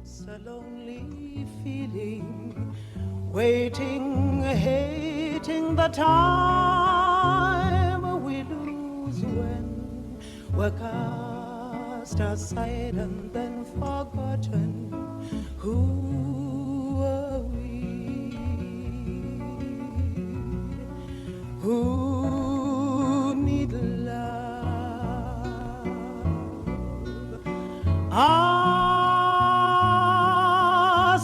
It's a lonely feeling, waiting, hating the time we lose when we're cast aside and then forgotten. Who are we? Who need love? Ask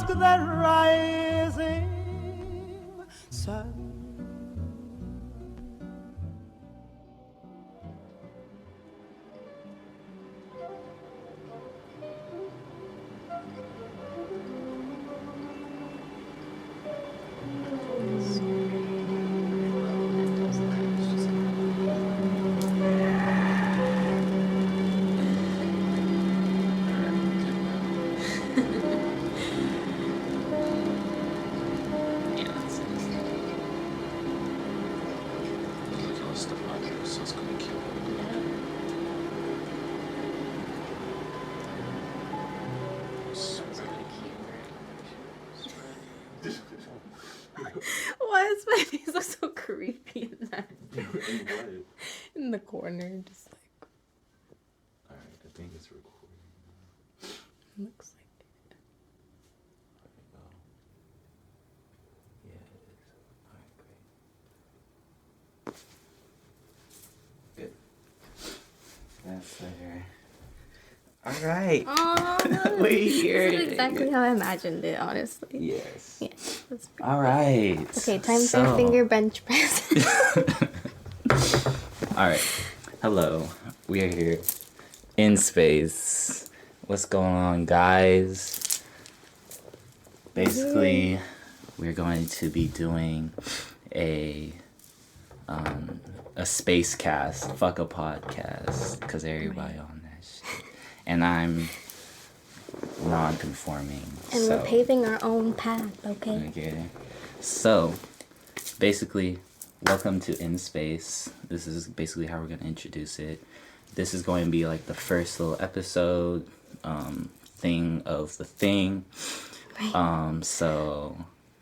the rising sun. Why is my face look so creepy in that? In the corner, just like. Alright, I think it's recording. Looks like it. There we go. Yeah, it is. Alright, great. Good. That's there. Alright. Oh, We're here. this is exactly how I imagined it, honestly. Yes. Yes. That's Alright. okay, time for finger bench press. Alright. Hello. We are here in space. What's going on, guys? Basically, we're going to be doing a space cast, fuck a podcast, because everybody on that shit. And I'm non-conforming. And so. we're paving our own path, okay? Okay. So, basically, welcome to In Space. This is basically how we're going to introduce it. This is going to be like the first little episode thing of the thing. Right. So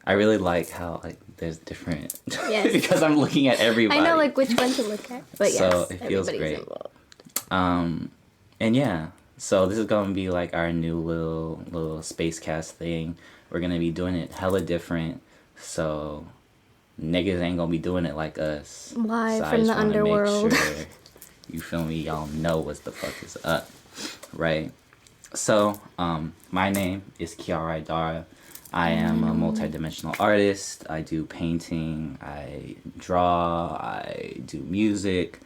I really like how like there's different Yes. because I'm looking at everybody. I know like which one to look at, but yes, So it feels everybody's great. involved. And yeah, so this is gonna be like our new little space cast thing. We're gonna be doing it hella different. So niggas ain't gonna be doing it like us. Live So I from just the wanna make underworld. sure, you feel me? Y'all know what the fuck is up, right? So my name is Kiara Idara. I am a multidimensional artist. I do painting. I draw. I do music.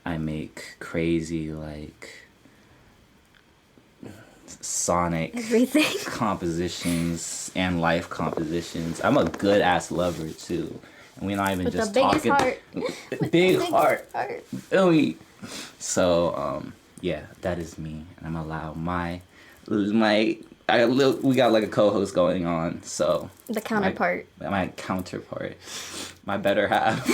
I make crazy like sonic Everything. compositions and life compositions. I'm a good ass lover too, and we're not even With just the biggest talking. heart. Big Biggest heart. heart. Feel me? So yeah, that is me, and I'm allowed we got like a co-host going on, so The counterpart. my counterpart, my better half.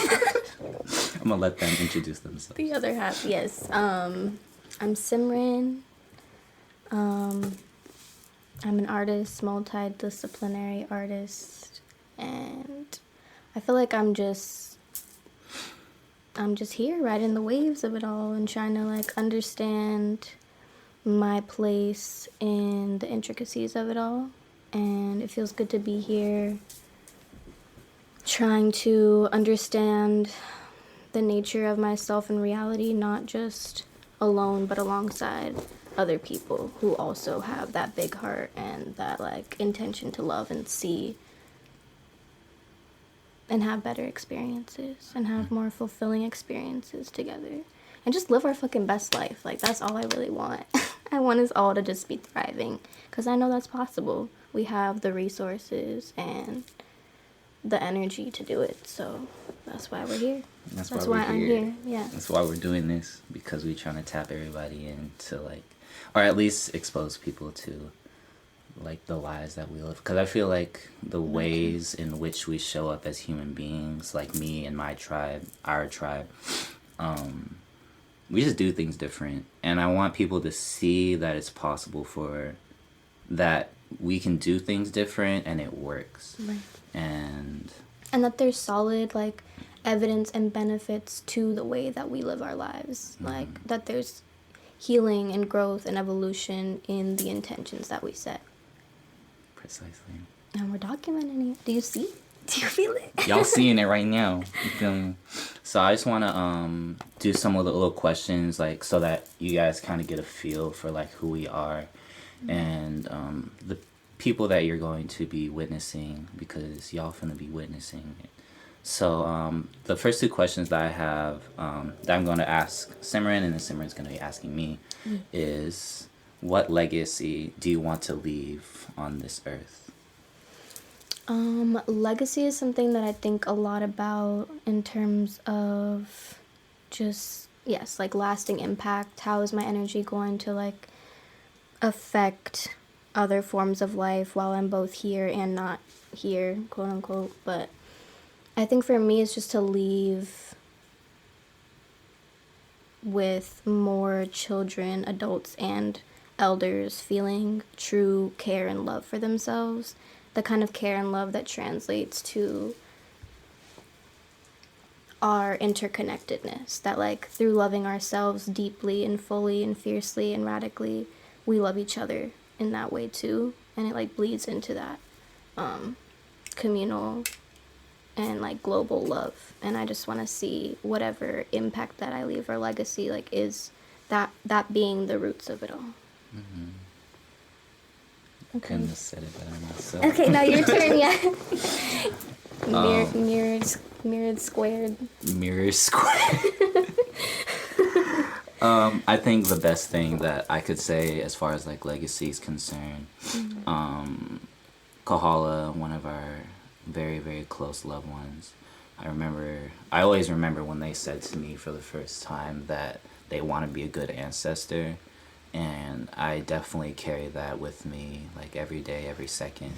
I'm gonna let them introduce themselves. The other half, yes. I'm Simran. I'm an artist, multidisciplinary artist, and I feel like I'm just here riding the waves of it all and trying to like understand my place in the intricacies of it all. And it feels good to be here trying to understand the nature of myself in reality, not just alone but alongside other people who also have that big heart and that like intention to love and see and have better experiences and have more fulfilling experiences together and just live our fucking best life. Like that's all I really want. I want us all to just be thriving because I know that's possible. We have the resources and the energy to do it, so that's why we're here. That's why I'm here. Yeah. That's why we're doing this, because we're trying to tap everybody into like, or at least expose people to like the lives that we live. Because I feel like the ways in which we show up as human beings, like me and my tribe, our tribe, we just do things different. And I want people to see that it's possible for that we can do things different and it works. Right. And that there's solid like evidence and benefits to the way that we live our lives. Like that there's healing and growth and evolution in the intentions that we set. precisely. And we're documenting it. Do you see? Do you feel it? Y'all seeing it right now. You feel me? So I just want to do some of the little questions, like, so that you guys kind of get a feel for like who we are and the people that you're going to be witnessing, because y'all finna be witnessing it. So the first two questions that I have that I'm going to ask Simran, and then Simran's going to be asking me, is what legacy do you want to leave on this earth? Legacy is something that I think a lot about in terms of just, yes, like lasting impact. How is my energy going to like affect other forms of life while I'm both here and not here, quote unquote. But I think for me it's just to leave with more children, adults, and elders feeling true care and love for themselves. The kind of care and love that translates to our interconnectedness. That like through loving ourselves deeply and fully and fiercely and radically, we love each other in that way too. And it like bleeds into that communal and like global love. And I just want to see whatever impact that I leave or legacy like is that being the roots of it all. Okay. Couldn't have said it better than myself. Okay, now your turn. Yeah. Mirrored squared. Mirror square. I think the best thing that I could say as far as like legacy is concerned, Kahala, one of our very, very close loved ones, I always remember when they said to me for the first time that they want to be a good ancestor, and I definitely carry that with me like every day, every second.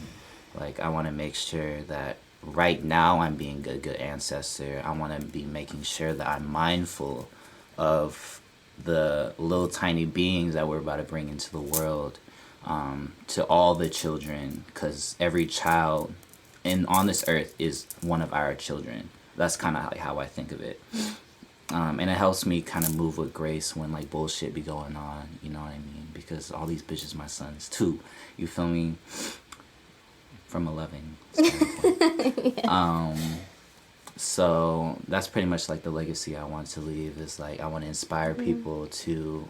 Like I want to make sure that right now I'm being a good ancestor. I want to be making sure that I'm mindful of the little tiny beings that we're about to bring into the world, to all the children, because every child on this earth is one of our children. That's kind of how I think of it. And it helps me kind of move with grace when like bullshit be going on, you know what I mean? Because all these bitches my sons too, you feel me? From a loving standpoint. Yeah. So that's pretty much like the legacy I want to leave, is like I want to inspire people to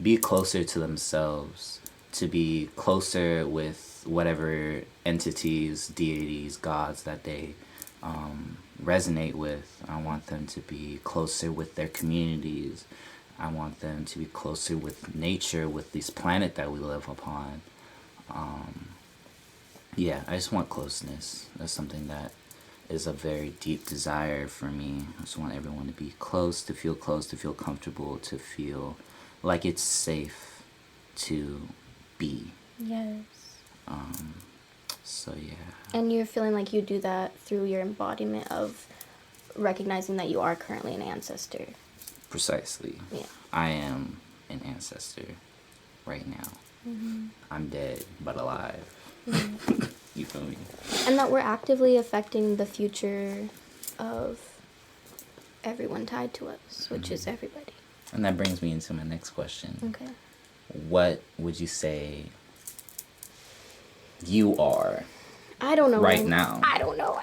be closer to themselves, to be closer with whatever entities, deities, gods that they resonate with. I want them to be closer with their communities. I want them to be closer with nature, with this planet that we live upon. Yeah, I just want closeness. That's something that is a very deep desire for me. I just want everyone to be close, to feel comfortable, to feel like it's safe to be. Yes. So yeah. And you're feeling like you do that through your embodiment of recognizing that you are currently an ancestor. Precisely. Yeah. I am an ancestor right now. I'm dead, but alive. You feel me? And that we're actively affecting the future of everyone tied to us, which is everybody. And that brings me into my next question. Okay. What would you say you are? I don't know. Right now. I don't know.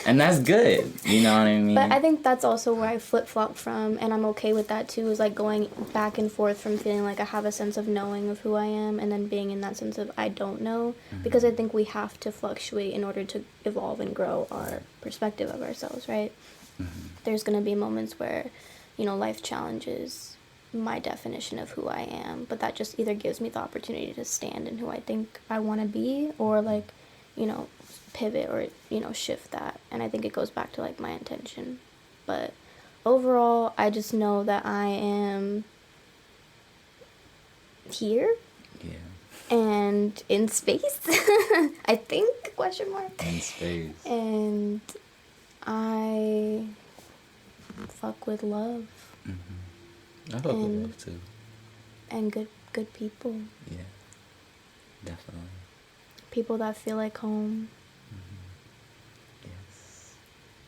And that's good. You know what I mean? But I think that's also where I flip-flop from, and I'm okay with that too, is like going back and forth from feeling like I have a sense of knowing of who I am and then being in that sense of I don't know, because I think we have to fluctuate in order to evolve and grow our perspective of ourselves, right? There's going to be moments where, you know, life challenges my definition of who I am, but that just either gives me the opportunity to stand in who I think I want to be, or like, you know, pivot or, you know, shift that. And I think it goes back to like my intention. But overall, I just know that I am here. Yeah. And in space. I think, question mark. In space. And I fuck with love. I fuck with love too. And good people. Yeah. Definitely. people that feel like home. Yes.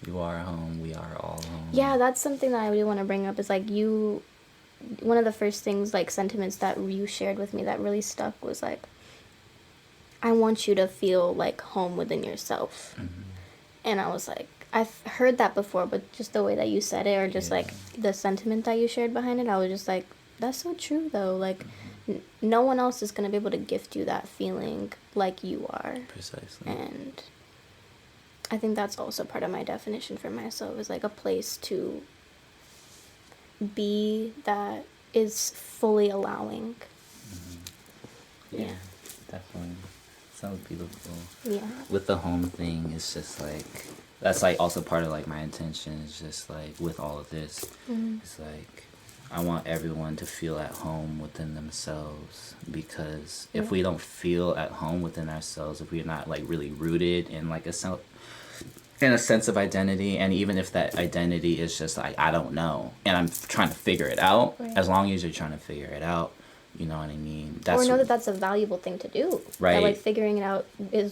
You are home. We are all home. Yeah, that's something that I really want to bring up is like one of the first things, like sentiments that you shared with me that really stuck was like, I want you to feel like home within yourself. And I was like, I've heard that before, but just the way that you said it, or just like the sentiment that you shared behind it, I was just like, that's so true though. Like, no one else is going to be able to gift you that feeling like you are. Precisely. And I think that's also part of my definition for myself, is like a place to be that is fully allowing. Yeah. Definitely. Sounds beautiful. Yeah. With the home thing, it's just like, that's like also part of like my intention. Is just like with all of this, it's like I want everyone to feel at home within themselves, because if we don't feel at home within ourselves, if we're not like really rooted in like in a sense of identity, and even if that identity is just like, I don't know and I'm trying to figure it out, as long as you're trying to figure it out, you know what I mean? Or know that that's a valuable thing to do. Right. That like figuring it out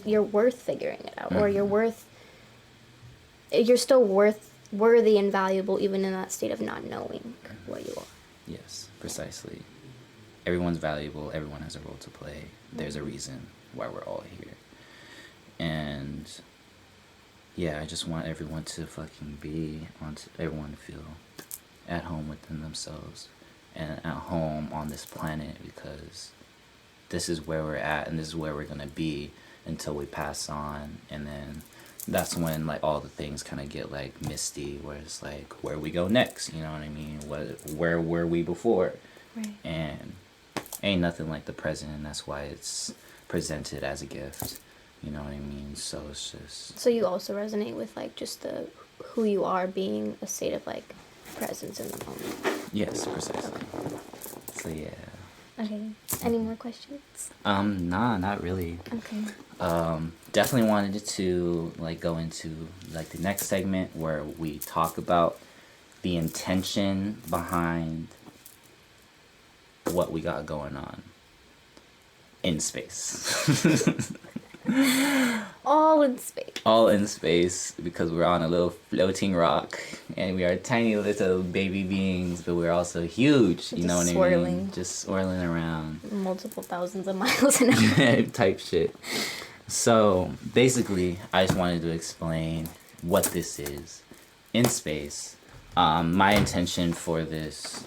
you're worth figuring it out, or you're still worthy and valuable even in that state of not knowing what you are. Yes, precisely. Everyone's valuable. Everyone has a role to play. There's a reason why we're all here. And yeah, I just want everyone to fucking everyone to feel at home within themselves and at home on this planet, because this is where we're at and this is where we're gonna be until we pass on. And then that's when like all the things kind of get like misty, where it's like, where we go next, you know what I mean? Where were we before? Right. And ain't nothing like the present, and that's why it's presented as a gift, you know what I mean? So it's just, So you also resonate with like just who you are being a state of like presence in the moment. yes, precisely. So yeah. Okay. Any more questions? Nah, not really. Okay. Definitely wanted to like go into like the next segment where we talk about the intention behind what we got going on in space. All in space. All in space, because we're on a little floating rock and we are tiny little baby beings, but we're also huge, you know what I mean? Just swirling around. Multiple thousands of miles an hour. Type shit. So basically, I just wanted to explain what this is in space. My intention for this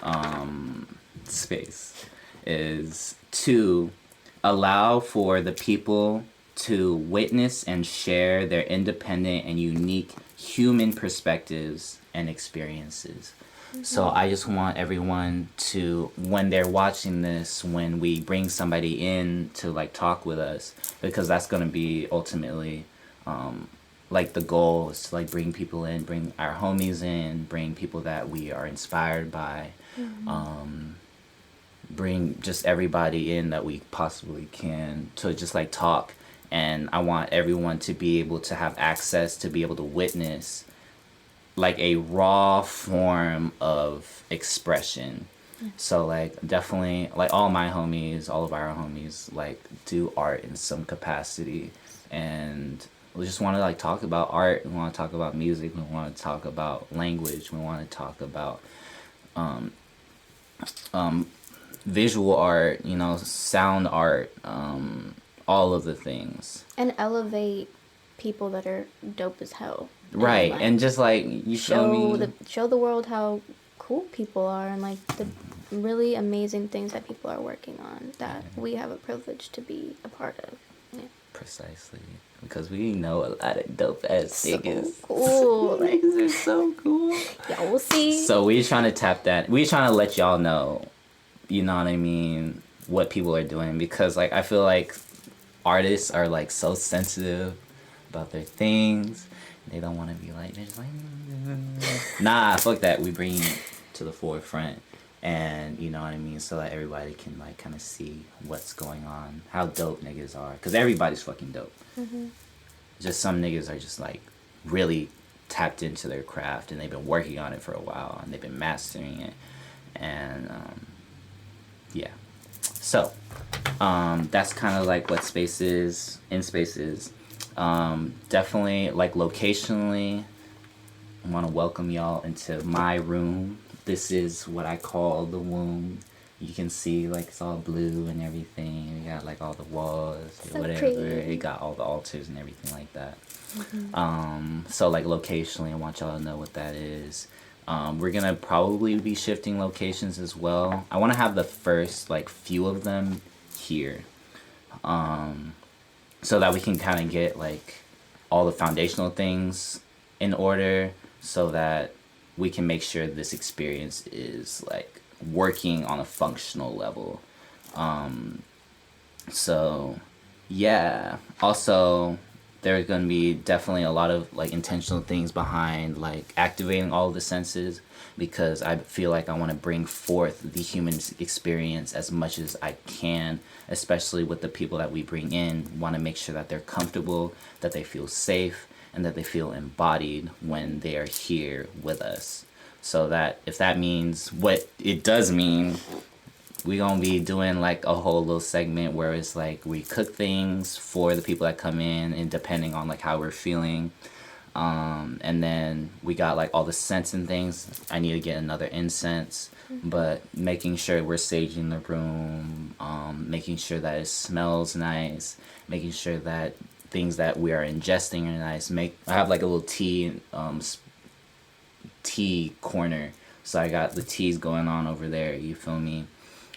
space is to allow for the people to witness and share their independent and unique human perspectives and experiences. So I just want everyone to, when they're watching this, when we bring somebody in to like talk with us, because that's going to be ultimately like the goal is to like bring people in, bring our homies in, bring people that we are inspired by, bring just everybody in that we possibly can to just like talk. And I want everyone to be able to have access to be able to witness like a raw form of expression. So like definitely like all my homies, all of our homies like do art in some capacity, and we just want to like talk about art. We want to talk about music. We want to talk about language. We want to talk about visual art, you know, sound art, all of the things. And elevate people that are dope as hell. Right, like, and just like you show the world how cool people are, and like the really amazing things that people are working on that we have a privilege to be a part of. Yeah. Precisely, because we know a lot of dope ass niggas. So cool. Like, niggas are so cool. Y'all will see. So we trying to tap that. We trying to let y'all know, you know what I mean, what people are doing, because like I feel like artists are like so sensitive about their things. They don't want to be like, they're just like, nah, fuck that. We bring it to the forefront, and you know what I mean, so that everybody can like kind of see what's going on, how dope niggas are, because everybody's fucking dope. Just some niggas are just like really tapped into their craft, and they've been working on it for a while, and they've been mastering it, and yeah. So That's kind of like what space is in spaces. Definitely like locationally, I want to welcome y'all into my room. This is what I call the womb. You can see like it's all blue and everything. We got like all the walls or So whatever. pretty. It got all the altars and everything like that. So like locationally, I want y'all to know what that is. We're gonna probably be shifting locations as well. I want to have the first like few of them here, so that we can kind of get like all the foundational things in order, so that we can make sure this experience is like working on a functional level. So yeah, also there's going to be definitely a lot of like intentional things behind like activating all of the senses, because I feel like I want to bring forth the human experience as much as I can, especially with the people that we bring in. Want to make sure that they're comfortable, that they feel safe, and that they feel embodied when they are here with us. So that if that means what it does mean, we gonna be doing like a whole little segment where it's like we cook things for the people that come in, and depending on like how we're feeling. And then we got like all the scents and things. I need to get another incense, but making sure we're saging the room, making sure that it smells nice, making sure that things that we are ingesting are nice. I have like a little tea corner, so I got the teas going on over there, you feel me?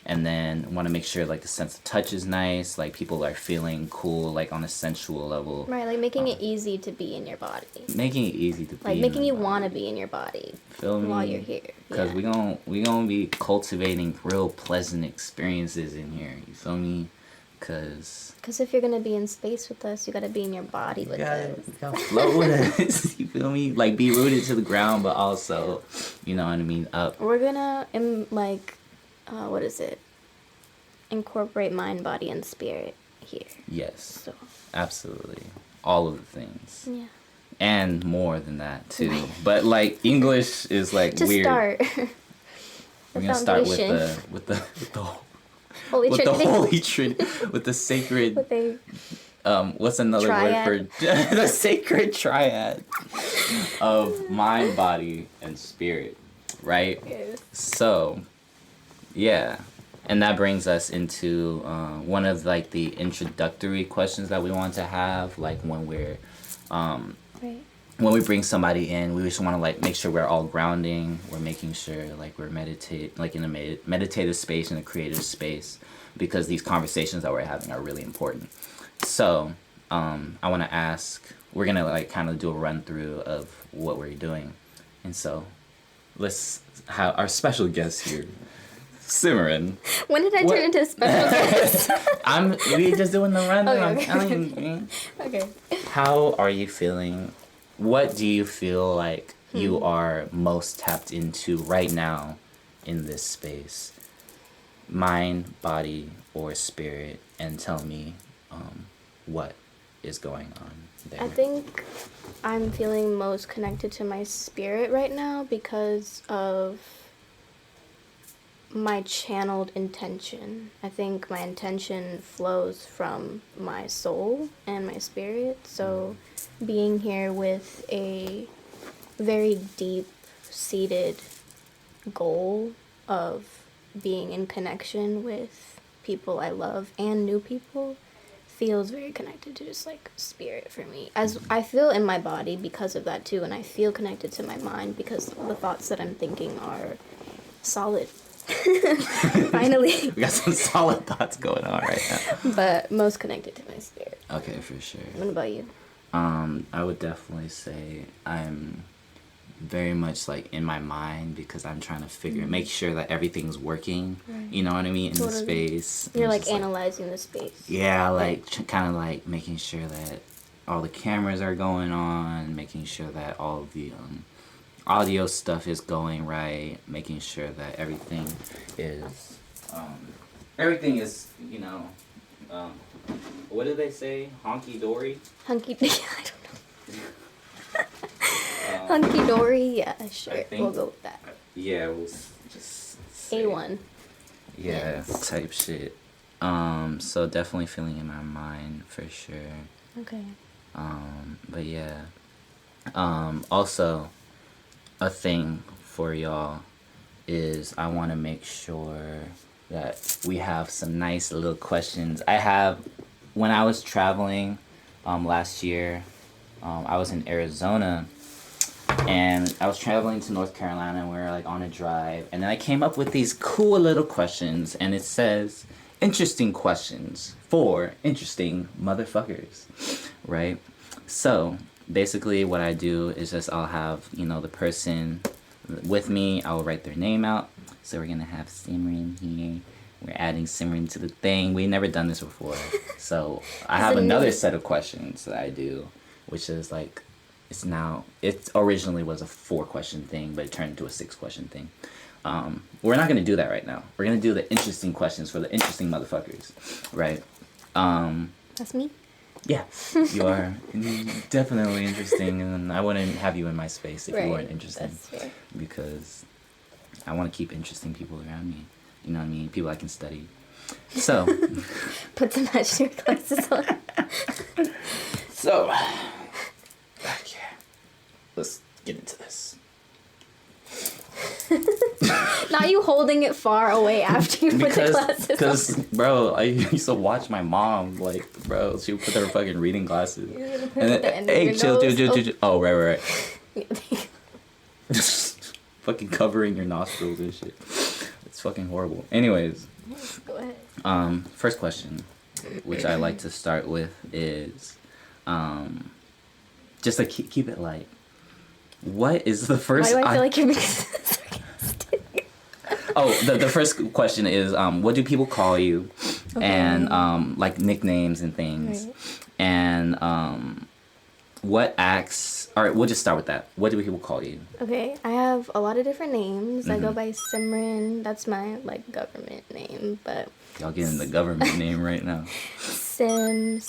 And then want to make sure like the sense of touch is nice, like people are feeling cool like on a sensual level, Right, like making it easy to be in your body. making it easy to Like be making in you the want to body. be in your body Feel me? while you're here. Because Yeah. we gonna be cultivating real pleasant experiences in here, you feel me? Because Because if you're going to be in space with us, you got to be in your body with us. you gotta float with us. You feel me? Like be rooted to the ground, but also, you know what I mean, up. We're going to, what is it? Incorporate mind, body, and spirit here. Yes, So, absolutely, all of the things, yeah. and more than that too. But like English is like To weird. start. We're gonna start with foundation. the Holy with Trinity. the Holy Trinity, with the sacred. With a What's another Triad. word for the sacred triad of mind, body, and spirit, right? Yes. So, yeah, and that brings us into one of like the introductory questions that we want to have, like when we're Right. when we bring somebody in, we just want to like make sure we're all grounding. We're making sure like we're like in a meditative space, in a creative space, because these conversations that we're having are really important. So, I want to ask. We're gonna like kind of do a run through of what we're doing, and so let's have our special guest here, Simran. When did I What- turn into a special guest? We just doing the run. Okay, I'm okay. telling you. Okay. How are you feeling? What do you feel like you are most tapped into right now in this space? Mind, body, or spirit? And tell me what is going on there. I think I'm feeling most connected to my spirit right now because of my channeled intention. I think my intention flows from my soul and my spirit. So being here with a very deep seated goal of being in connection with people I love and new people feels very connected to just like spirit for me. As I feel in my body because of that too, and I feel connected to my mind because the thoughts that I'm thinking are solid. Finally. We got some solid thoughts going on right now. But most connected to my spirit. Okay, for sure. What about you? I would definitely say I'm very much like in my mind, because I'm trying to make sure that everything's working. Right. You know what I mean? In the Totally. space. You're And like just, analyzing the space. yeah, like kind of like making sure that all the cameras are going on, making sure that all of the audio stuff is going right, making sure that everything is you know, what do they say? Honky dory. Hunky I don't know. Hunky dory, yeah, sure. I think- We'll go with that. Yeah, we'll just say, A1. Yeah, type shit. So definitely feeling in my mind for sure. Okay. But yeah. Also, a thing for y'all is I want to make sure that we have some nice little questions. When I was traveling last year, I was in Arizona and I was traveling to North Carolina and we were like on a drive. And then I came up with these cool little questions and it says, interesting questions for interesting motherfuckers, right? So basically what I do is just I'll have, the person with me, I'll write their name out. So we're going to have Simran here. We're adding Simran to the thing. We've never done this before. So I have another set of questions that I do, which is like, it originally was a 4-question thing, but it turned into a 6-question thing. We're not going to do that right now. We're going to do the interesting questions for the interesting motherfuckers, right? That's me? Yeah, you are definitely interesting, and I wouldn't have you in my space if you weren't interesting. That's fair. Because I want to keep interesting people around me. You know what I mean? People I can study. So. Put some matching glasses on. So. Okay. Let's get into this. Not you holding it far away after you put the glasses on. Because, bro, I used to watch my mom, bro, she would put her fucking reading glasses. And then, hey, chill. Oh, right. Just fucking covering your nostrils and shit. It's fucking horrible. Anyways. Go ahead. First question, which I like to start with is, just to keep it light. What is the first? Why do I feel like you're being sarcastic? Oh, the first question is, what do people call you? Okay. And like nicknames and things. Right. And what acts? All right, we'll just start with that. What do people call you? Okay, I have a lot of different names. Mm-hmm. I go by Simran. That's my government name, but y'all getting the government name right now. Simmy,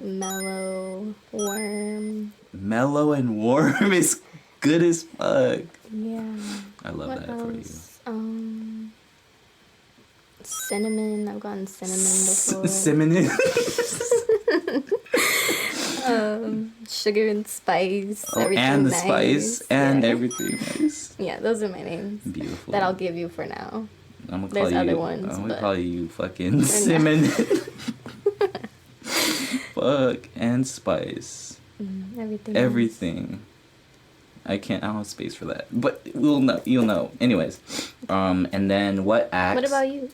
Mellow, Worm. Mellow and Worm is good as fuck. Yeah. I love what that else? for you. Cinnamon. I've gotten cinnamon before. Cinnamon. Sugar and spice. Oh, and the nice. Spice and everything nice. Yeah, those are my names. Beautiful. That I'll give you for now. I'm gonna There's call other you. ones. I'm gonna call you fucking cinnamon. Fuck and spice. Everything. I don't have space for that. But we'll know. You'll know. Anyways, and then what acts? What about you?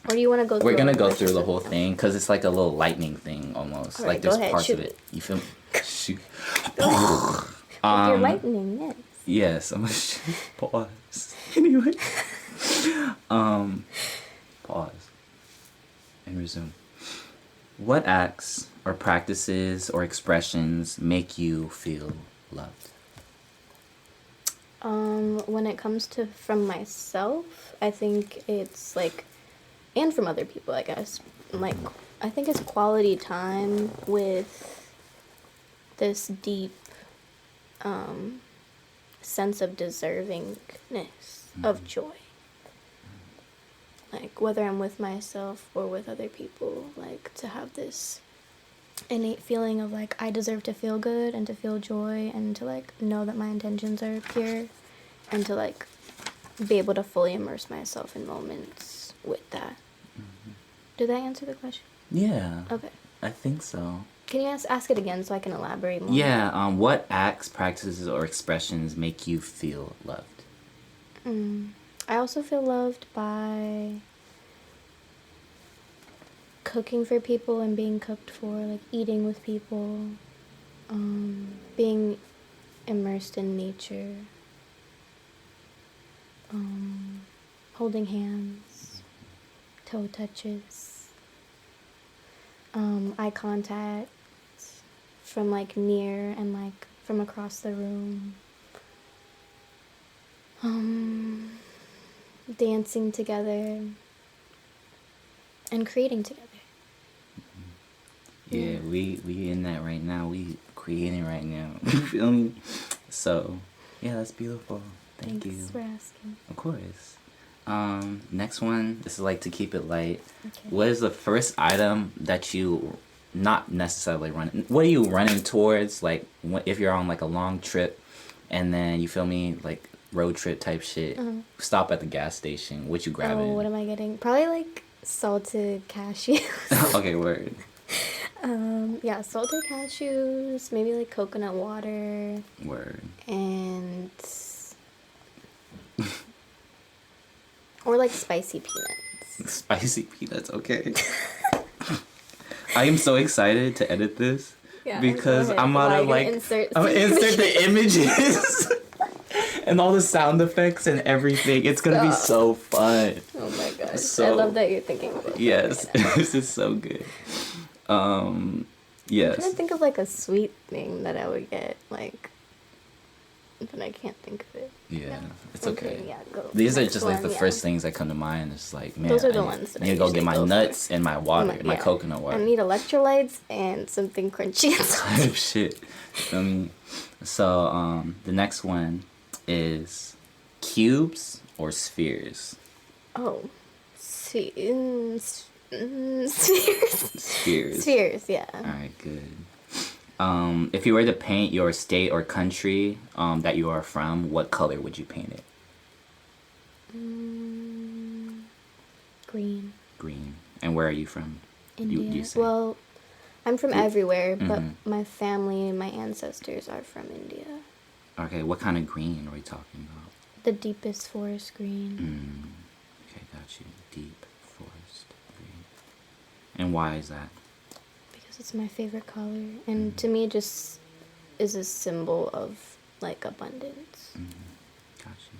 Or do you want to go? We're gonna go through the whole thing because it's like a little lightning thing almost. Right, like there's ahead, parts of it. You feel me? Shoot. You're lightning, yes. Yes, I'm gonna pause. Anyway. Pause. And resume. What acts or practices or expressions make you feel loved? When it comes to from myself, I think it's like, and from other people, I guess, like, I think it's quality time with this deep, sense of deservingness of joy. Like, whether I'm with myself or with other people, like, to have this innate feeling of, like, I deserve to feel good and to feel joy and to, like, know that my intentions are pure and to, like, be able to fully immerse myself in moments with that. Mm-hmm. Did that answer the question? Yeah. Okay. I think so. Can you ask it again so I can elaborate more? Yeah. What acts, practices, or expressions make you feel loved? I also feel loved by cooking for people and being cooked for, like eating with people, being immersed in nature, holding hands, toe touches, eye contact from like near and like from across the room. Dancing together and creating together. Yeah, we in that right now. We creating right now. You feel me? So, yeah, that's beautiful. Thanks for asking. Of course. Next one. This is like to keep it light. Okay. What is the first item that you not necessarily run? What are you running towards? Like if you're on like a long trip, and then you feel me like road trip type shit. Stop at the gas station. What you grabbing? Oh, what am I getting? Probably like salted cashews. Okay, word. Yeah, salted cashews, maybe like coconut water, Word. and or like spicy peanuts. Spicy peanuts. Okay. I am so excited to edit this Yeah, because go ahead. I'm gonna like insert I'm gonna insert the images and all the sound effects and everything. It's gonna be so fun. Oh my gosh. So- I love that you're thinking of it. Yes, this is so good. I'm Yes. trying to think of like a sweet thing that I would get, like, but I can't think of it. Yeah, it's okay. Yeah, go. These are Next just like the one, yeah. first things that come to mind. It's like, man, Those are the I ones that need I to go get usually my go for. nuts and my water, my Yeah. coconut water. I need electrolytes and something crunchy. Type shit. I mean, so the next one is cubes or spheres. Oh, spheres. Spheres. Spheres, yeah. All right, good. If you were to paint your state or country that you are from, what color would you paint it? Green. Green. And where are you from? India. You say? Well, I'm from everywhere, but Mhm. my family and my ancestors are from India. Okay, what kind of green are we talking about? The deepest forest green. Okay, got you. Deep forest green. And why is that? Because it's my favorite color. And to me, it just is a symbol of, like, abundance. Got you.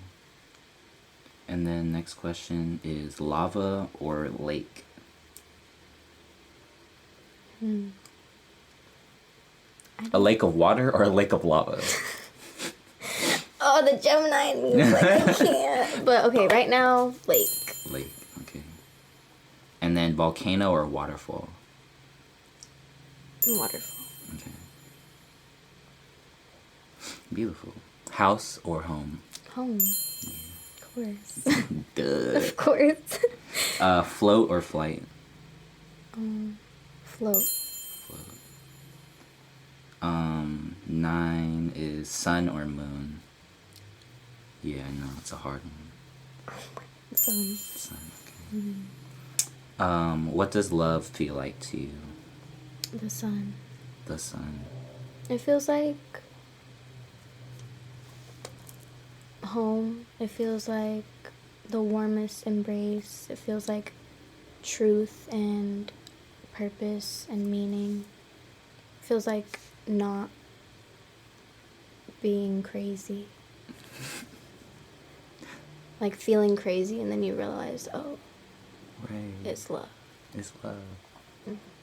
And then next question is lava or lake? A lake of water or a lake of lava? Oh, the Gemini in me is like, I can't. But, okay, right now, lake. Lake, okay. And then volcano or waterfall? Waterfall. Okay. Beautiful. House or home? Home. Of course. Duh. Of course. Float or flight? Float. Float. 9 is sun or moon? Yeah, I know, it's a hard one. Sun. Sun, okay. What does love feel like to you? The sun. The sun. It feels like home. It feels like the warmest embrace. It feels like truth and purpose and meaning. It feels like not being crazy. Like feeling crazy and then you realize, oh, Right. it's love. It's love.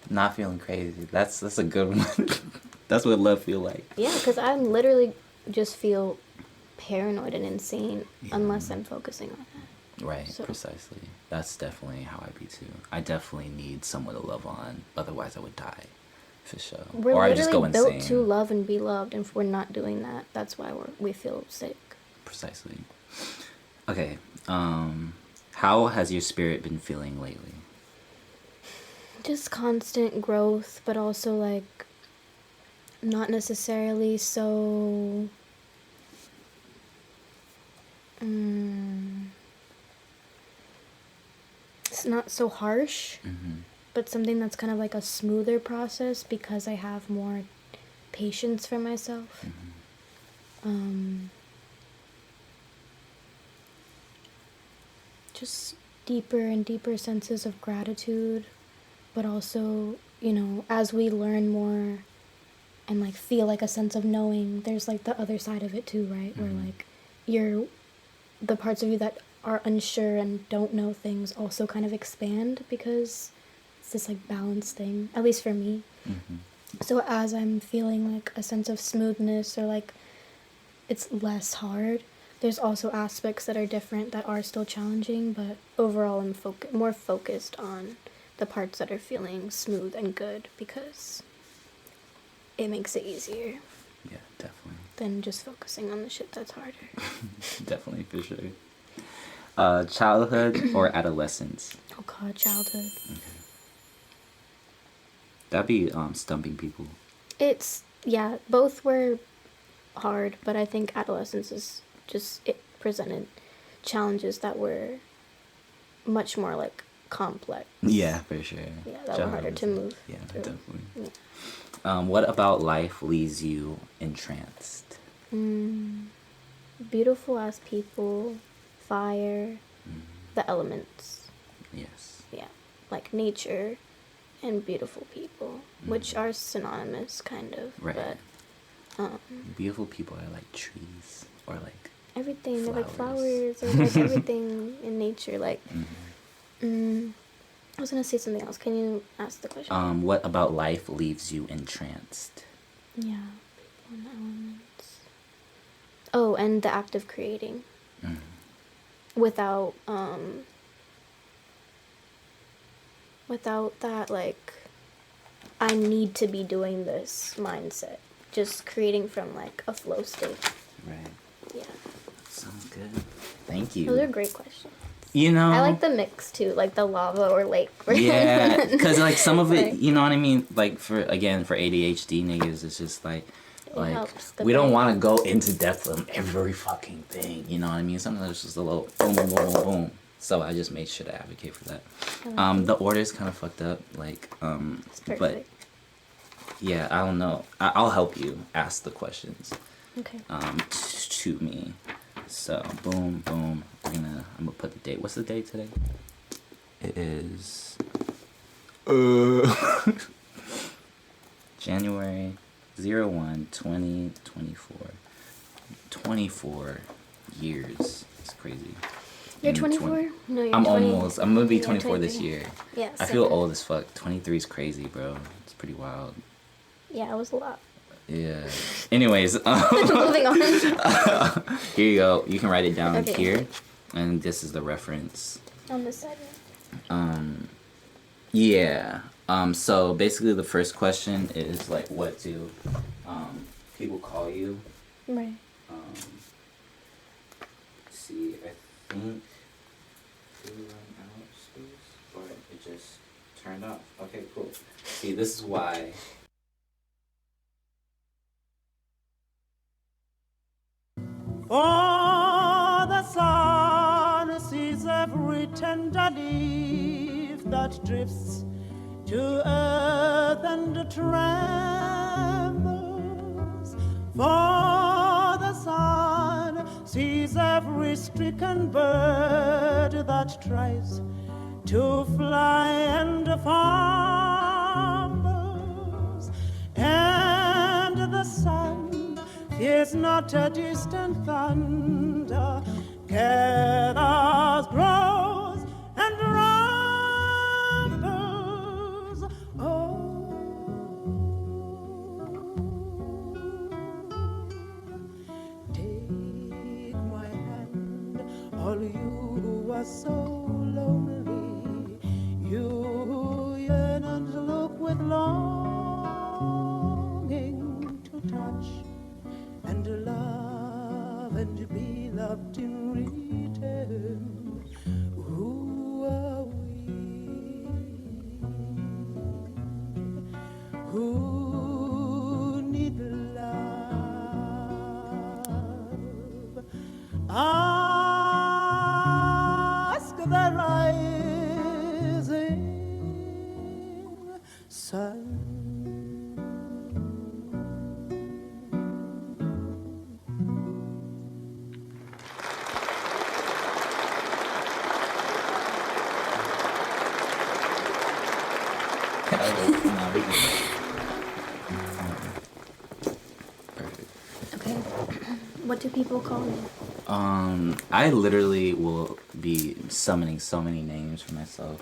Not feeling crazy. That's a good one. That's what love feel like. Yeah, because I literally just feel paranoid and insane unless I'm focusing on that. Right, So- precisely. That's definitely how I be too. I definitely need someone to love on. Otherwise, I would die, for sure. We're or I literally just go built insane. to love and be loved, and if we're not doing that, that's why we feel sick. Precisely. Okay. How has your spirit been feeling lately? Just constant growth, but also like not necessarily so. It's not so harsh, but something that's kind of like a smoother process because I have more patience for myself. Just deeper and deeper senses of gratitude, but also, you know, as we learn more and like feel like a sense of knowing, there's like the other side of it too, right? Where like the parts of you that are unsure and don't know things also kind of expand because it's this like balance thing, at least for me. So as I'm feeling like a sense of smoothness or like it's less hard, there's also aspects that are different that are still challenging, but overall I'm more focused on the parts that are feeling smooth and good because it makes it easier Yeah, definitely. than just focusing on the shit that's harder. Definitely, for sure. Childhood or adolescence? Oh God, childhood. That'd be stumping people. It's, yeah, both were hard, but I think adolescence is just, it presented challenges that were much more like complex. Yeah, for sure. Yeah, that were harder to move. Yeah, through. definitely. What about life leaves you entranced? Beautiful ass people, fire, the elements. Yes. Yeah, like nature and beautiful people, which are synonymous, kind of. Right. But Beautiful people are like trees or like everything, they're like flowers. flowers, or like everything in nature. Like, I was gonna say something else. Can you ask the question? What about life leaves you entranced? Yeah, people and elements. Oh, and the act of creating. Without that, like, I need to be doing this mindset. Just creating from like a flow state. Right. Yeah. Sounds good. Thank you. Those are great questions. You know, I like the mix too, like the lava or lake. yeah, because like some of it, Like, you know what I mean. Like for ADHD niggas, it's just like helps the we don't brain. want to go into depth on every fucking thing. You know what I mean? Sometimes it's just a little boom, boom, boom, boom, boom. So I just made sure to advocate for that. The order is kind of fucked up, like It's perfect. but yeah, I don't know. I'll help you ask the questions Okay. to me. So boom, boom. I'm gonna put the date. What's the date today? It is January 01/2024. 24 years. It's crazy. You're In 24? No, you're I'm 20. almost. I'm gonna be Yeah, 24 this 23. year. Yeah. I feel same. old as fuck. 23 is crazy, bro. It's pretty wild. Yeah, it was a lot. Yeah. Anyways, Moving on. here you go. You can write it down Okay. here, and this is the reference. On this side. Yeah. So basically, the first question is like, what do people call you? Right. See, I think it went out space, or it just turned off. Okay, cool. See, this is why. For the sun sees every tender leaf that drifts to earth and trembles. For the sun sees every stricken bird that tries to fly and fumbles. And the sun fears not a distant thunder, gathers, grows, and rumbles. Oh, take my hand, all you who are so lonely, you who yearn and look with longing to touch and love and be loved in return. Who are we who need love? Ask the rising sun. Perfect. Okay. What do people call you? I literally will be summoning so many names for myself.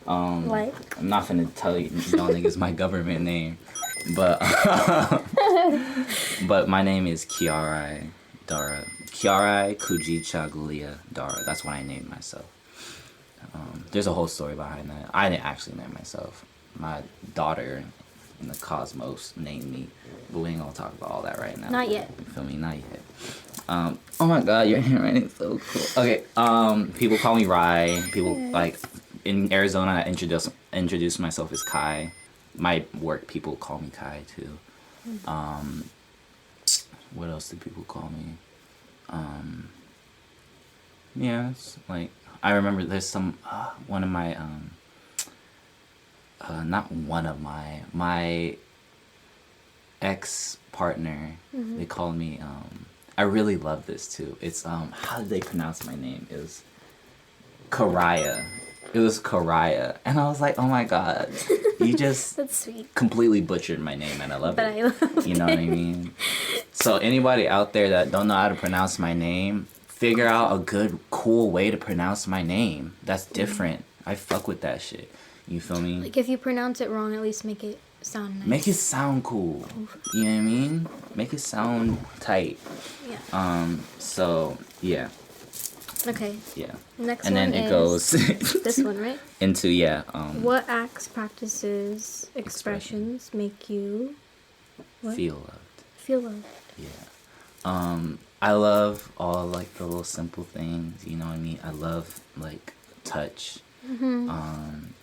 Like? I'm not gonna tell you, y'all niggas my government name, but but my name is Kiarai Dara. Kiarai Kujichagulia Dara. That's what I named myself. There's a whole story behind that. I didn't actually name myself. My daughter in the cosmos named me, but we ain't gonna talk about all that right now. Not yet. You feel me? Not yet. Oh my god, your handwriting is so cool. Okay, people call me Rai. People like in Arizona. I introduce myself as Kai. My work people call me Kai too. What else do people call me? Yeah, it's like I remember there's some one of my not one of my ex partner. They called me I really love this too. It's how did they pronounce my name? It was Karaya. It was Karaya, and I was like, oh my god, you just That's sweet. completely butchered my name, and I love But it. I love You know what I mean? So anybody out there that don't know how to pronounce my name, figure out a good, cool way to pronounce my name. That's different. I fuck with that shit. You feel me? Like if you pronounce it wrong, at least make it sound nice. Make it sound cool. You know what I mean? Make it sound tight. Yeah. So yeah. Okay. Yeah. Next And one then it is goes this one, right? into What acts, practices, expressions make you what? feel loved. Feel loved? Yeah. I love all like the little simple things, you know what I mean? I love like touch. I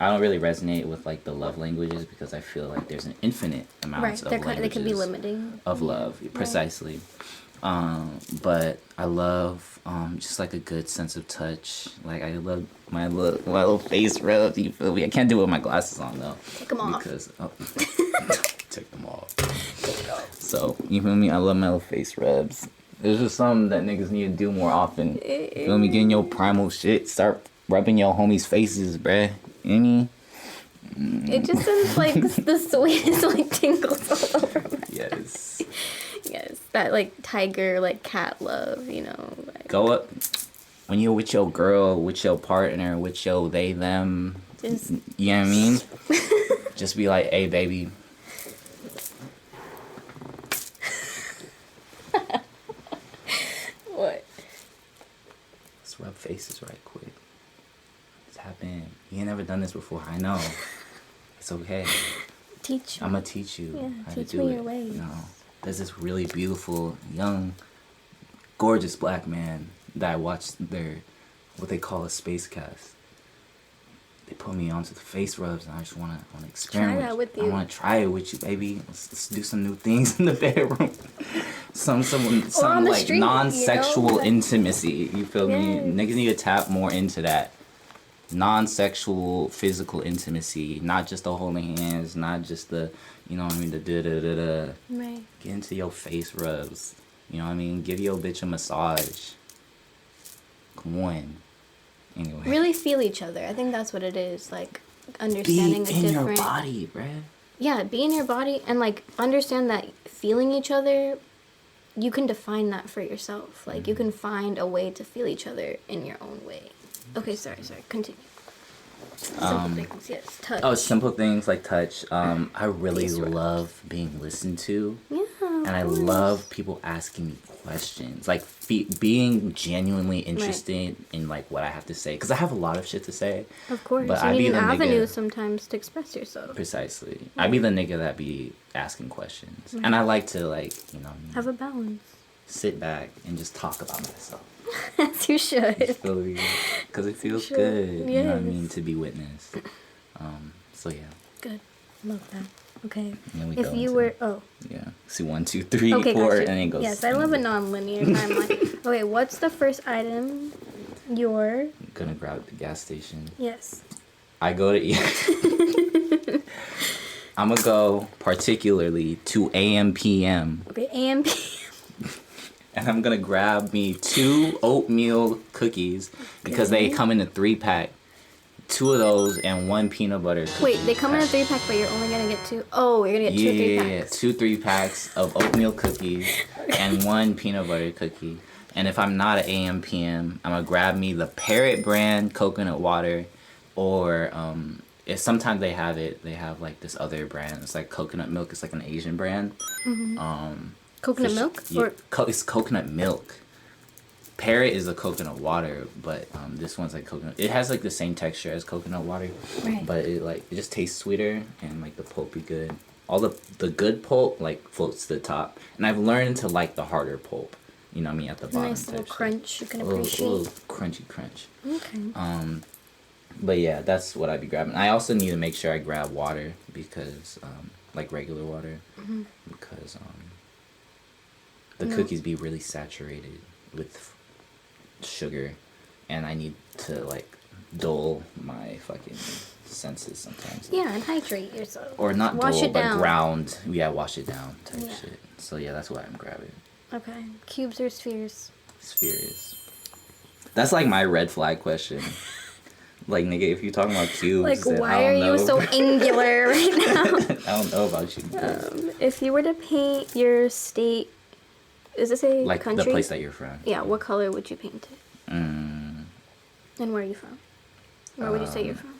don't really resonate with like the love languages because I feel like there's an infinite amount Right. of They languages can be limiting. of love, precisely. But I love just like a good sense of touch. Like I love my little face rub. You feel me? I can't do it with my glasses on though. Take them off. Because take them off. So you feel me? I love my little face rubs. There's just something that niggas need to do more often. You feel me? Getting your primal shit. Start rubbing your homies' faces, bruh. You know what I mean? It just sends like the sweetest like tingles all over my Yes. Yes, that like tiger, like cat love, you know. Like, Go up when you're with your girl, with your partner, with your they them. just You know what I mean? Just be like, hey, baby. what? Let's rub faces right quick. Tap in. You ain't never done this before. I know. It's okay. Teach. I'm gonna teach you Yeah, how teach to do me it. your ways. You know, there's this really beautiful, young, gorgeous black man that I watched what they call a space cast. They put me onto the face rubs, and I just wanna experiment. that with I you. wanna try it with you, baby. Let's do some new things in the bedroom. some on the like street, you know? non-sexual Like- intimacy. You feel me? Yes. Niggas need to tap more into that non-sexual physical intimacy, not just the holding hands, not just the, you know what I mean, the da-da-da-da. Right. Get into your face rubs. You know what I mean? Give your bitch a massage. Come on. Anyway. Really feel each other. I think that's what it is. Like Be understanding the in different. your body, bruh. Yeah, be in your body and like understand that feeling each other. You can define that for yourself. Like you can find a way to feel each other in your own way. Okay, sorry. Continue. Simple things, yes. Touch. Oh, simple things like touch. I really Face rubs. love being listened to. Yeah. And I love people asking me questions, like being genuinely interested in like what I have to say, because I have a lot of shit to say. Of course, but you I need be an the avenue nigga, sometimes to express yourself. precisely. I be the nigga that be asking questions, and I like to like Have a balance. sit back and just talk about myself. As you should. Because it feels Sure. good. You know what I Yes. mean, to be witnessed. So yeah. Good. Love that. Okay. And then we If go you into- were Yeah. See 1, 2, 3, okay, 4, gotcha. and then it goes. Yes, I love a non-linear timeline. Okay, what's the first item you're I'm gonna grab the gas station. yes. I go to I'm gonna go particularly to AM/PM, Okay, AM and I'm gonna grab me 2 oatmeal cookies because they come in a 3-pack. 2 of those and 1 peanut butter cookie. Wait, they come in a 3-pack, but you're only gonna get 2. Oh, you're gonna get 2 3-packs. 2 3-packs of oatmeal cookies and 1 peanut butter cookie. And if I'm not at AM/PM, I'm gonna grab me the Parrot brand coconut water, or if sometimes they have like this other brand. It's like coconut milk. It's like an Asian brand. Coconut milk? Yeah, Or it's coconut milk. Parrot is a coconut water, but this one's like coconut. It has like the same texture as coconut water, Right. but it just tastes sweeter, and like the pulp be good. All the good pulp like floats to the top, and I've learned to like the harder pulp. you know what I mean, at the bottom. Nice little type shit. crunch you can A little appreciate. crunchy crunch. Okay. But yeah, that's what I'd be grabbing. I also need to make sure I grab water because, like regular water, because the cookies be really saturated with sugar, and I need to like dull my fucking senses sometimes. Yeah, and hydrate yourself. Or not Wash dull, it but down. ground. Yeah, wash it down type Yeah. shit. So yeah, that's what I'm grabbing. Okay. Cubes or spheres? Spheres. That's like my red flag question. Like, nigga, if you're talking about cubes, Like, then why I are don't know. you so angular right now? I don't know about you. If you were to paint your state, is this a Like country? the place that you're from. Yeah, what color would you paint it? Mm, And where are you from? Where would you say you're from?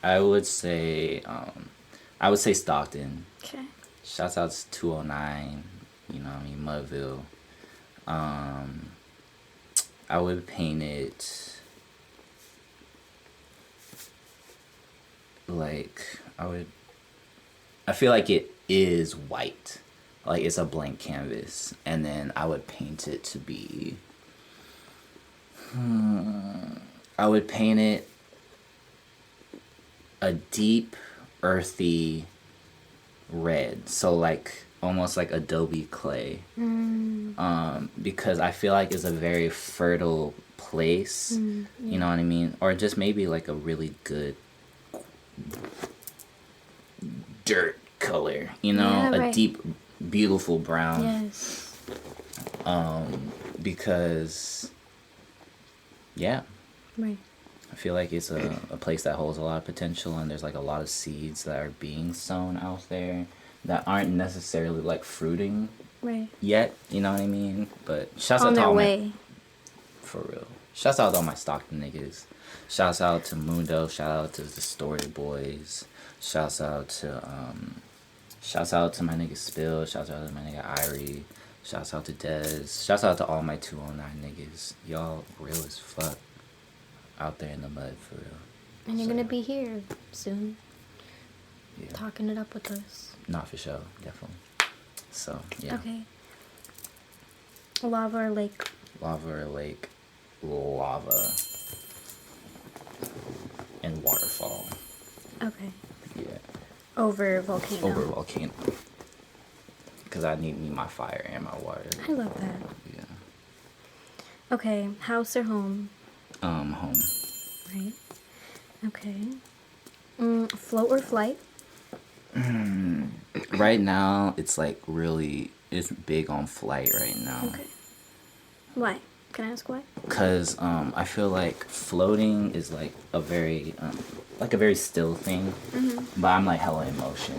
I would say Stockton. Okay. Shouts out to 209, you know what I mean, Mudville. I would paint it like I feel like it is white. Like it's a blank canvas. And then I would paint it to be I would paint it a deep, earthy red. So like almost like Adobe clay. Because I feel like it's a very fertile place. You know what I mean? Or just maybe like a really good dirt color, you know, Yeah, a right. deep, beautiful brown. Yes. Because yeah, Right. I feel like it's a place that holds a lot of potential, and there's like a lot of seeds that are being sown out there that aren't necessarily like fruiting Right. yet, you know what I mean? But shouts On out to their all way. for real. Shouts out to all my Stockton niggas. Shouts out to Mundo. Shout out to the Distorted Boys. Shouts out to my nigga Spill. Shouts out to my nigga Irie. Shouts out to Dez. Shouts out to all my 209 niggas. Y'all real as fuck out there in the mud for real. And you're So, going to be here soon, yeah. talking it up with us. Not for sure, definitely. So yeah. Okay. Lava or lake? Lava or lake? Lava. And waterfall. Okay. Yeah. Over volcano. Over volcano. Because I need me my fire and my water. I love that. Yeah. Okay. House or home? Home. Right. Okay. Float or flight? Right now, it's like it's big on flight right now. Okay. Why? Can I ask why? Because I feel like floating is like a very still thing. But I'm like hella in motion.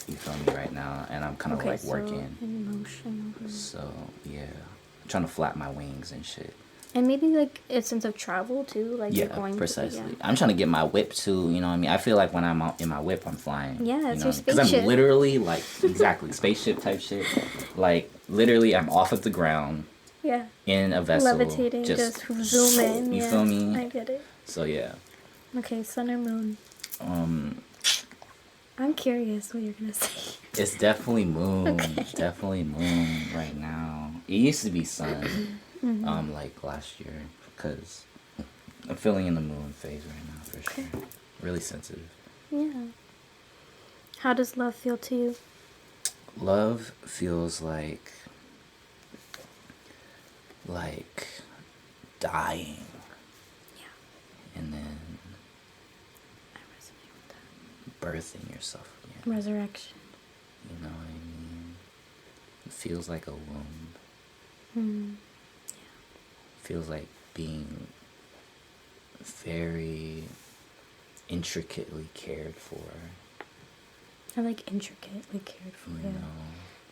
You feel me right now? And I'm kind of Okay, like so working. in motion. So yeah, I'm trying to flap my wings and shit. And maybe like a sense of travel too, like you're Yeah, going precisely. To, yeah. I'm trying to get my whip too. You know what I mean? I feel like when I'm out in my whip, I'm flying. Yeah, it's your Because I'm spaceship. literally like exactly spaceship type shit. Like literally, I'm off of the ground Yeah. in a vessel, Levitating, just zoom in. You yeah, feel me? I get it. So yeah. Okay, sun or moon? I'm curious what you're gonna say. It's definitely moon. Okay. Definitely moon right now. It used to be sun, like last year, because I'm feeling in the moon phase right now for Okay. sure. Really sensitive. Yeah. How does love feel to you? Love feels like dying, Yeah, and then I resonate with that. birthing yourself again. Resurrection. You know what I mean? It feels like a womb. Feels like being very intricately cared for. I like intricately cared for. You Yeah. know?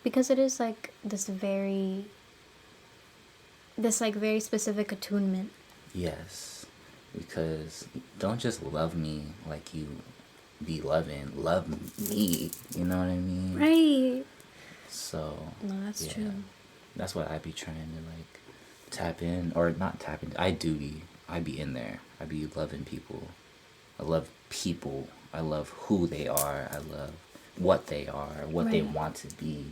Because it is like this very specific attunement. Yes. Because don't just love me like you be loving. Love me. You know what I mean? Right. So. No, that's yeah. true. That's what I be trying to like tap in, or not tap in. I be in there. I be loving people. I love people. I love who they are. I love what they are, what they Right. want to be.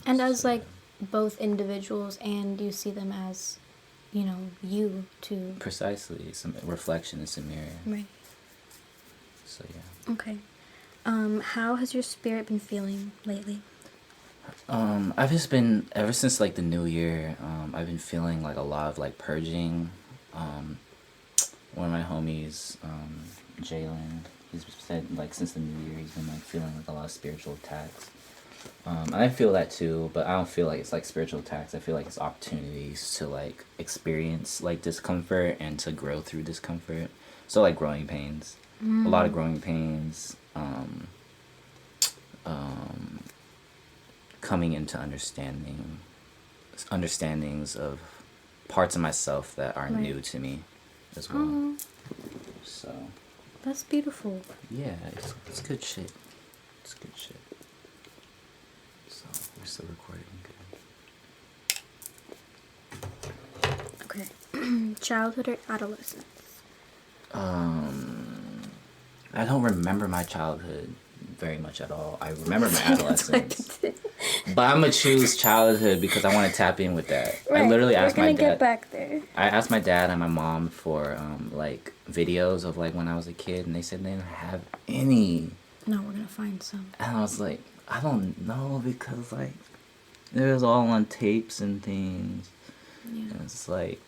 And as so, like both individuals and you see them as, you know, you too. Precisely. It's a reflection. It's a mirror. Right. So yeah. Okay. How has your spirit been feeling lately? I've just been, ever since like the new year, I've been feeling like a lot of like purging. One of my homies, Jalen, he's said like since the new year he's been like feeling like a lot of spiritual attacks. I feel that too, but I don't feel like it's like spiritual attacks. I feel like it's opportunities to like experience like discomfort and to grow through discomfort. So like growing pains, a lot of growing pains. Coming into understandings of parts of myself that are new to me as well. So That's beautiful. yeah, it's good shit. It's good shit. So we're still recording. Good. Okay. Childhood or adolescence? I don't remember my childhood very much at all. I remember my adolescence. But I'm gonna choose childhood because I want to tap in with that. Right. I literally We're asked my gonna dad. get back there. I asked my dad and my mom for like videos of like when I was a kid, and they said they didn't have any. No, we're gonna find some. And I was like, I don't know, because like it was all on tapes and things. Yeah. And it's like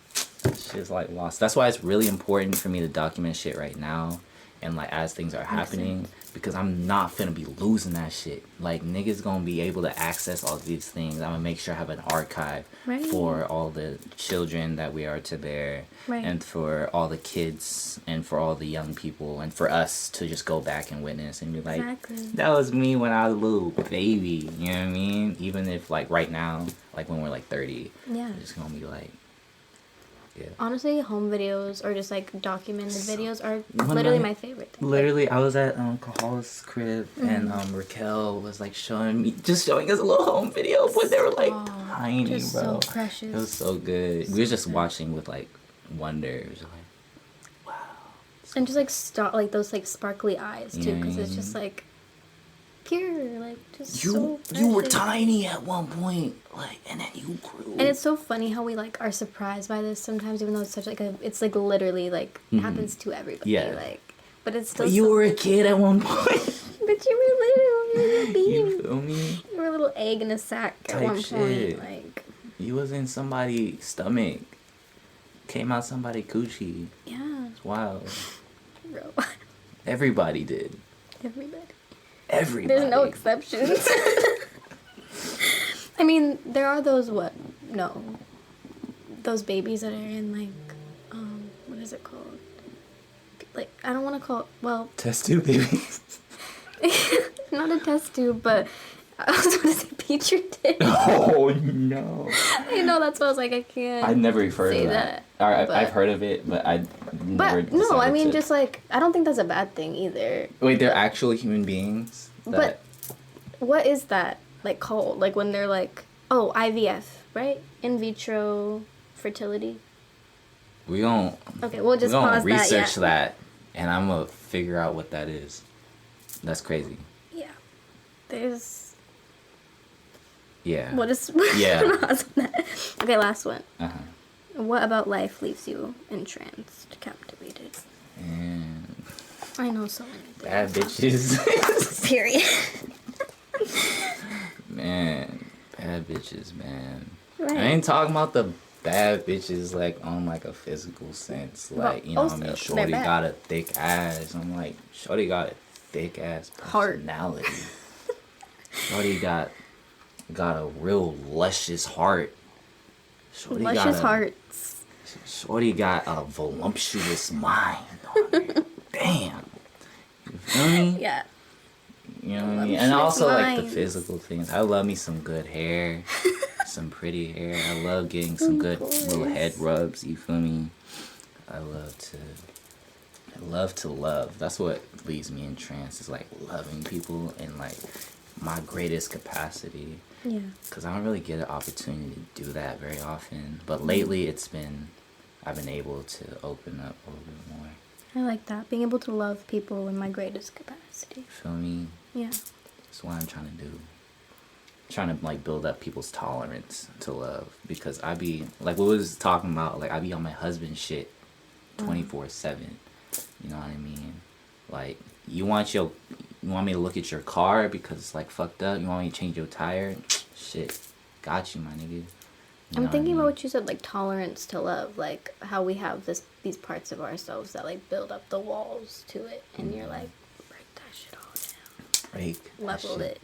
shit's like lost. That's why it's really important for me to document shit right now, and like as things are happening, because I'm not finna be losing that shit. Like niggas gonna be able to access all these things. I'm gonna make sure I have an archive Right. for all the children that we are to bear, Right. and for all the kids, and for all the young people, and for us to just go back and witness and be like, Exactly. that was me when I was a little baby. You know what I mean? Even if like right now, like when we're like 30, Yeah. it's gonna be like, yeah. Honestly, home videos or just like documented videos are When literally I- my favorite thing. Literally, I was at Kahal's crib, and Raquel was like showing us a little home video when they were like tiny, just bro. so precious. It was so good. We were just watching with like wonder. It was like, wow. And just like like those like sparkly eyes too, because it's Yeah. just like pure, like just You so you were precious. tiny at one point, like, and then you grew. And it's so funny how we like are surprised by this sometimes, even though it's such like it's like literally like happens to everybody. Yeah. Like, but it's still. But you so, were a kid at one point. But you were little, you were a little bean. You feel me? You were a little egg in a sack at Type one shit. point. Like, You was in somebody's stomach. Came out somebody's coochie. yeah, It's wild. bro. Everybody did. Everybody. Everybody. There's no exceptions. I mean, there are those those babies that are in like, what is it called? Like, I don't want to call it, well, Test tube babies. not a test tube, but I was going to say petri dish. Oh no. I know, that's why I was like, I can't. I've never heard say of that. All right, but- I've heard of it, but I never. But no, I decided mean, to- just like, I don't think that's a bad thing either. Wait, they're actual human beings. But what is that like called? Like when they're like, oh, IVF, right? In vitro fertility. we don't. Okay, we'll just we don't pause research that. that, and I'm gonna figure out what that is. That's crazy. Yeah. There's. Yeah. What is? Yeah. Pause on that. Okay, last one. Uh huh. What about life leaves you entranced, captivated? And I know so many bad things. bitches. Period. Man, bad bitches, man. Right. I ain't talking about the bad bitches like on like a physical sense. Like, you know what I mean? also, they're Shorty bad. got a thick ass. I'm like, Shorty got a thick ass Heart. personality. Shorty got a real luscious heart. Shorty Luscious got hearts. Shorty got a voluptuous mind on her. Damn. You feel me? Yeah. You know what I mean? And Voluptuous also like the minds. physical things. I love me some good hair, some pretty hair. I love getting some good little head rubs. You feel me? I love to love. That's what leaves me in trance. Is like loving people in like my greatest capacity. Yeah. Cause I don't really get an opportunity to do that very often. But lately, I've been able to open up a little bit more. I like that. Being able to love people in my greatest capacity. Feel me? Yeah. That's what I'm trying to do. trying to like build up people's tolerance to love, because I be like what we was talking about, like I be on my husband shit 24/7. You know what I mean? Like you want me to look at your car because it's like fucked up? You want me to change your tire? Shit, got you, my nigga. You know I'm thinking what I about mean? what you said, like tolerance to love, like how we have these parts of ourselves that like build up the walls to it, and you're like, break that shit all down, Break that level shit it.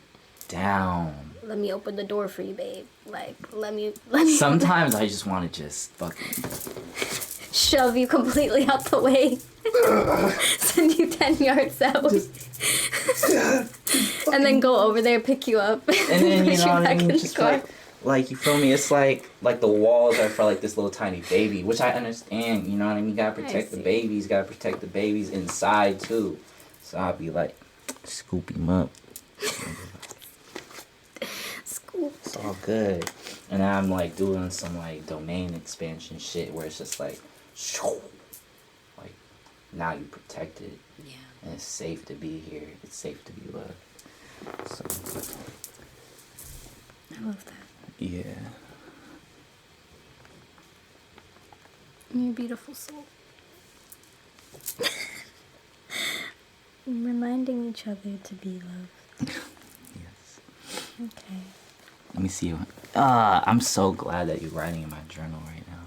down. Let me open the door for you, babe. Like, let me Sometimes I just want to just fucking shove you completely out the way, send you 10 yards out, and then go over there, pick you up, and then you put know what I back mean, in the just car. like you feel me? It's like the walls are for like this little tiny baby, which I understand. You know what I mean? You gotta protect the see. babies. Gotta protect the babies inside too. So I'll be like, scoop him up. Scoop. It's all good. And then I'm like doing some like domain expansion shit where it's just like, like now you protected. Yeah. And it's safe to be here. It's safe to be loved. So I love that. yeah. You're a beautiful soul. Reminding each other to be loved. Yes. Okay. Let me see. I'm so glad that you're writing in my journal right now.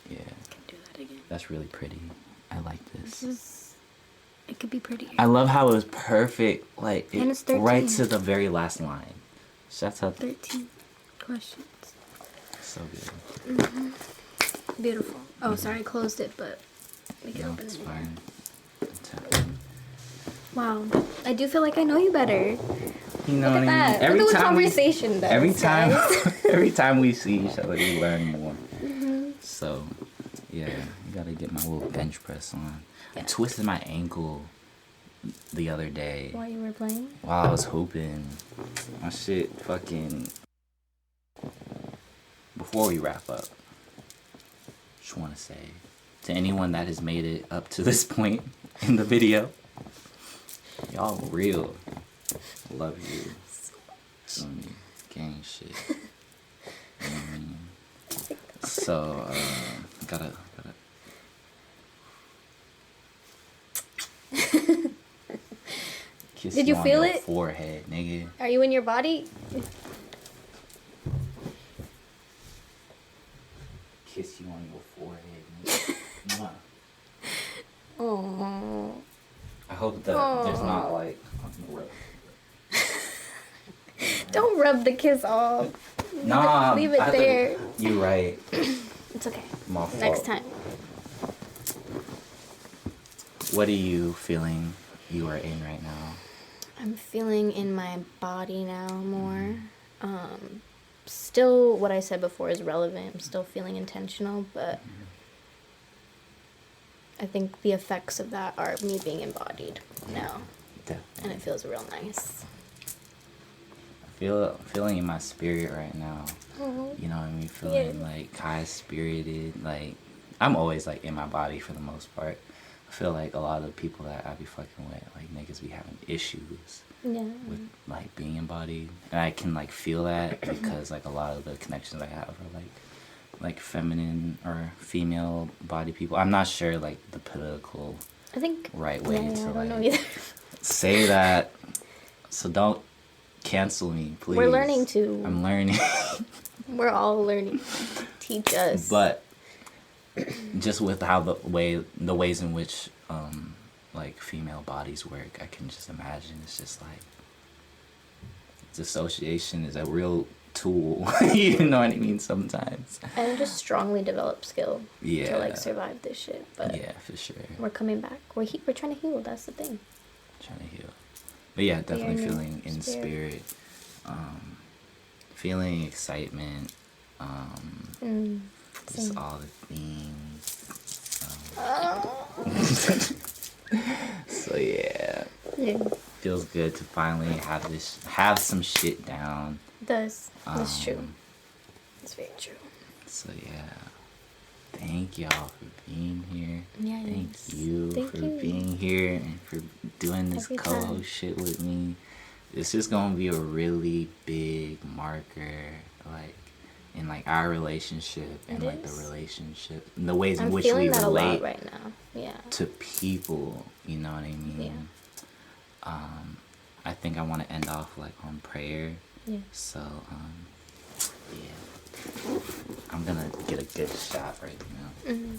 Yeah. I can do that again. That's really pretty. I like this. It could be prettier. I love how it was perfect. Like, And it's 13. right to the very last line. Shut up. 13 questions. So good. Beautiful. Oh, sorry, I closed it, but we can No, open it's it. fine. It's happening. Wow. I do feel like I know you better. You know Look what at I mean? that. Look at what conversation does. Every time, guys. every time we see each other, we learn more. So, yeah, you gotta get my little bench press on. I Yeah. twisted my ankle the other day While you were playing? while I was hooping. My shit fucking. Before we wrap up, just want to say to anyone that has made it up to this point in the video, y'all real. Love you. Feel me? Gang shit. You know what I mean? So, gotta. Kiss Did you on feel your it? forehead, nigga. Are you in your body? Kiss you on your forehead, nigga. Mwah. Oh. I hope that there's not like. Don't rub the kiss off. Nah, Leave it there. You're right. It's okay. My fault. Next time. What are you feeling you are in right now? I'm feeling in my body now more. Still, what I said before is relevant. I'm still feeling intentional, but I think the effects of that are me being embodied now, Definitely. and it feels real nice. Feeling in my spirit right now. You know what I mean? Feeling like high spirited. Like I'm always like in my body for the most part. I feel like a lot of the people that I be fucking with, like niggas be having issues with like being embodied, and I can like feel that because like a lot of the connections I have are like feminine or female body people. I'm not sure like the political I think right way I to don't know like either. say that. So don't cancel me, please. We're learning to. I'm learning. We're all learning. Teach us. But just with how the ways in which like female bodies work, I can just imagine it's just like dissociation is a real tool. You know what I mean? Sometimes. And just strongly developed skill Yeah. to like survive this shit. But Yeah, for sure. we're coming back. We're trying to heal. That's the thing. Trying to heal. But yeah, definitely Feeling feeling in spirit. Feeling excitement. Just Same. all the things. So yeah. Yeah. Feels good to finally have some shit down. It does. That's true. It's very true. So yeah. Thank y'all for being here. Yeah, Thank yes. you Thank for you. being here and for doing this Every co-host time. shit with me. It's just gonna be a really big marker, like in like our relationship and It like the is. relationship, and the ways in I'm which feeling we that a lot relate right now. Yeah. to people. You know what I mean? Yeah. I think I want to end off like on prayer. Yeah. So yeah, I'm gonna get a good shot right now. Mm-hmm.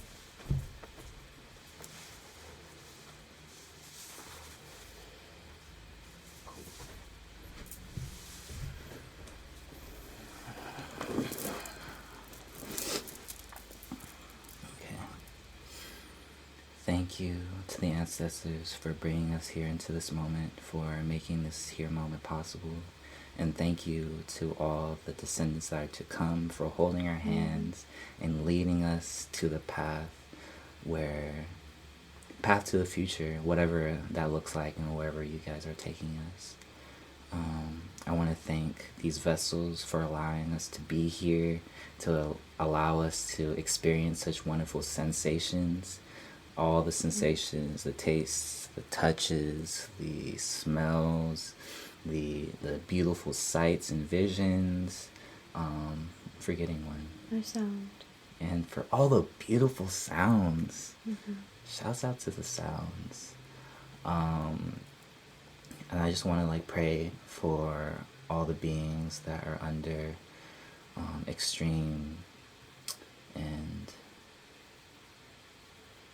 Okay. Thank you to the ancestors for bringing us here into this moment, for making this here moment possible. And thank you to all the descendants that are to come for holding our hands and leading us to the path to the future, whatever that looks like and wherever you guys are taking us. I want to thank these vessels for allowing us to be here, to allow us to experience such wonderful sensations, all the sensations, the tastes, the touches, the smells, the beautiful sights and visions. Forgetting one. Our sound. And for all the beautiful sounds. Shouts out to the sounds. And I just want to like pray for all the beings that are under extreme and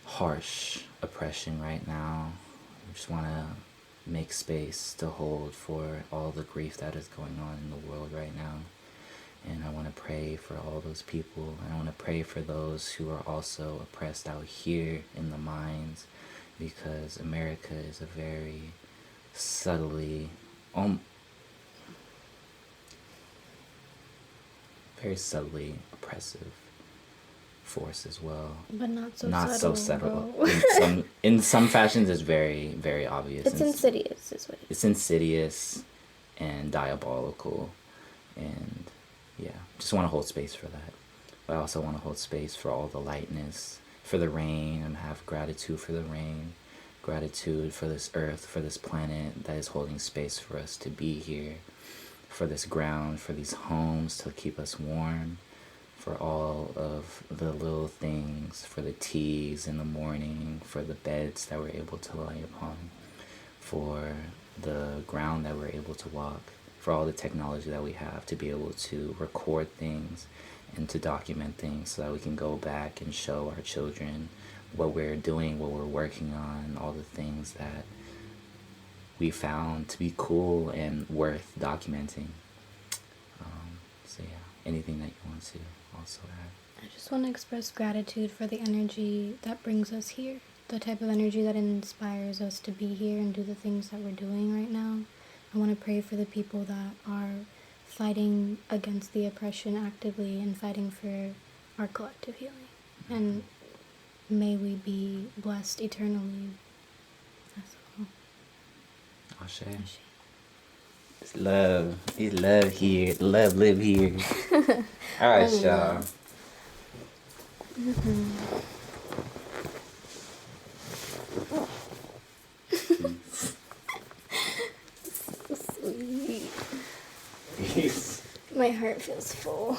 harsh oppression right now. I just want to make space to hold for all the grief that is going on in the world right now. And I want to pray for all those people. And I want to pray for those who are also oppressed out here in the mines, because America is a very subtly, very subtly oppressive force as well. But not so Not subtle. so subtle. Bro. In some fashions, it's very, very obvious. It's insidious, is what it is. It's insidious and diabolical, and yeah, just want to hold space for that. But I also want to hold space for all the lightness, for the rain, and have gratitude for the rain, gratitude for this earth, for this planet that is holding space for us to be here, for this ground, for these homes to keep us warm, for all of the little things, for the teas in the morning, for the beds that we're able to lie upon, for the ground that we're able to walk, for all the technology that we have to be able to record things and to document things so that we can go back and show our children what we're doing, what we're working on, all the things that we found to be cool and worth documenting. So yeah, anything that you want to also add? I just want to express gratitude for the energy that brings us here. The type of energy that inspires us to be here and do the things that we're doing right now. I want to pray for the people that are fighting against the oppression actively and fighting for our collective healing. And may we be blessed eternally. That's all. Ashe. Ashe. It's love. It's love here. Love live here. All right, y'all. So sweet. Peace. My heart feels full.